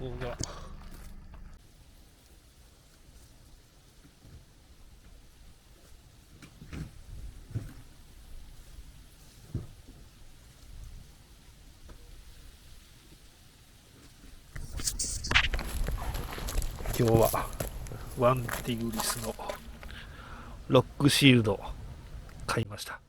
こが今日はワンティグリスのロックシールドを買いました。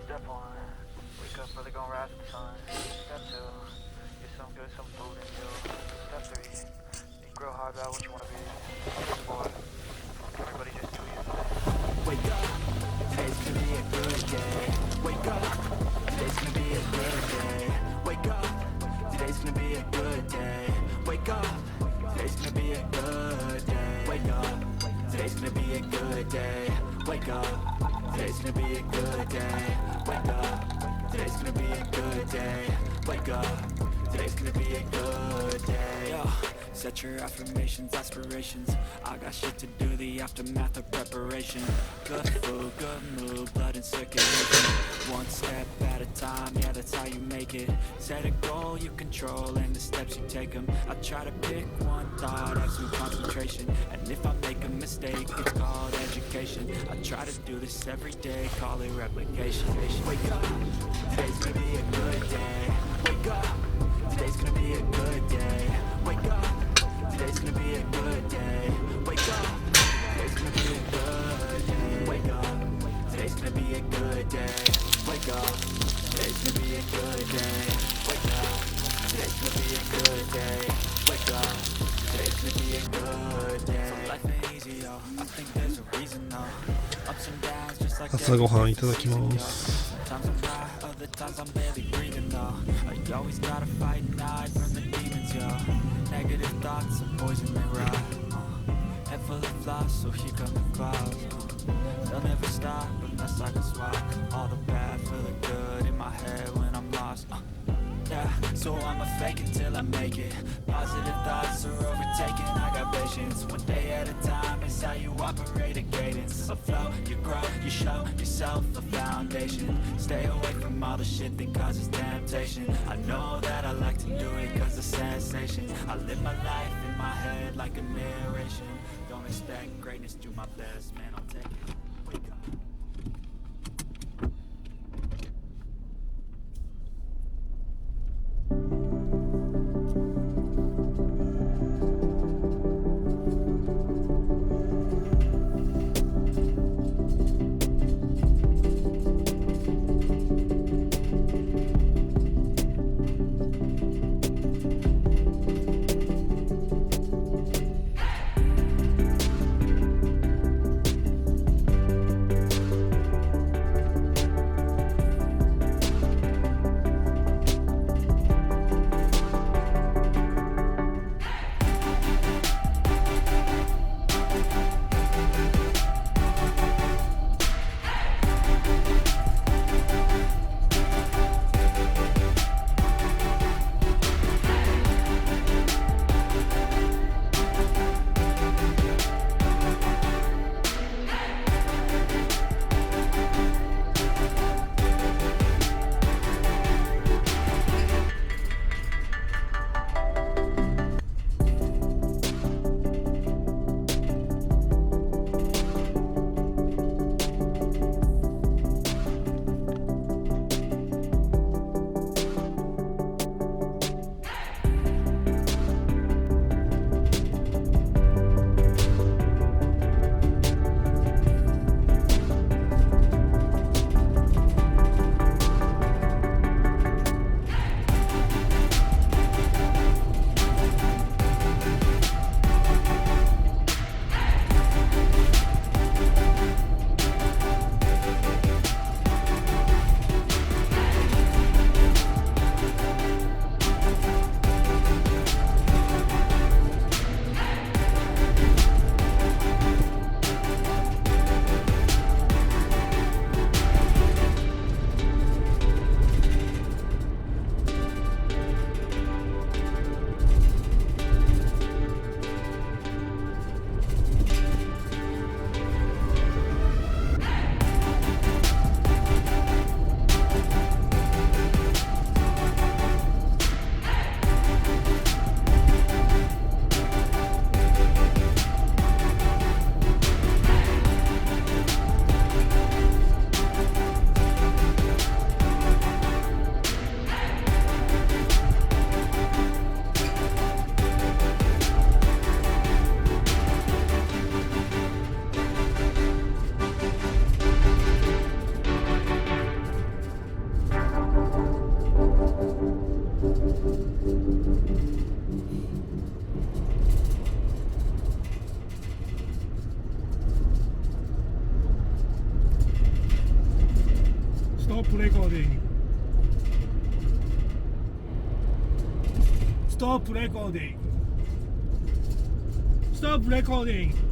Step one, wake up early, gonna rise with the sun. Step two, get some good, some food in you. Step three, think real hard about what you wanna be. Step four, everybody just do your thing. Wake up, today's gonna be a good day. Wake up, today's gonna be a good day. Wake up, today's gonna be a good day. Wake up, today's gonna be a good day. Wake up, today's gonna be a good day. Wake up, today's gonna be a good day. Wake up, today's gonna be a good day. Wake up, today's gonna be a good day. Yo, set your affirmations, aspirations. I got shit to do, the aftermath of preparation. Good food, good mood, blood in circulation. One step at a time, yeah, that's how you make it. Set a goal you control and the steps you take them. I try to pick one thought, have some concentration. And if I make a mistake, it's called education. I try to do this every day, call it replication. Wake up, today's gonna be a good day. Wake up, today's gonna be a good day. Wake up, today's gonna be a good day. Wake up, today's gonna be a good day. Wake up, today's gonna be a good day. Wake up, today's gonna be a good day. Wake up, today's gonna be a good day. Wake up, today's gonna be a good day. So life ain't easy, yo. I think there's a reason, though. Ups and downs, just like 朝ごはんいただきます。 Sometimes I'm high, other times I'm barely breathing though. I always gotta fight and hide from the demons, yo. Negative thoughts are poison, they rot. Head full of flies, so here come the clouds. They'll never stop unless I can swap all the bad for the good in my head when I'm lost. Yeah, so I'ma fake it till I make it. Positive thoughts are overtaken, I got patience. One day at a time is how you operate a cadence. A flow, you grow, you show yourself a foundation. Stay away from all the shit that causes temptation. I know that I like to do it cause of sensation. I live my life in my head like a narration. Don't expect greatness, do my best, man, I'll take it. Wake up. Stop recording. Stop recording. Stop recording.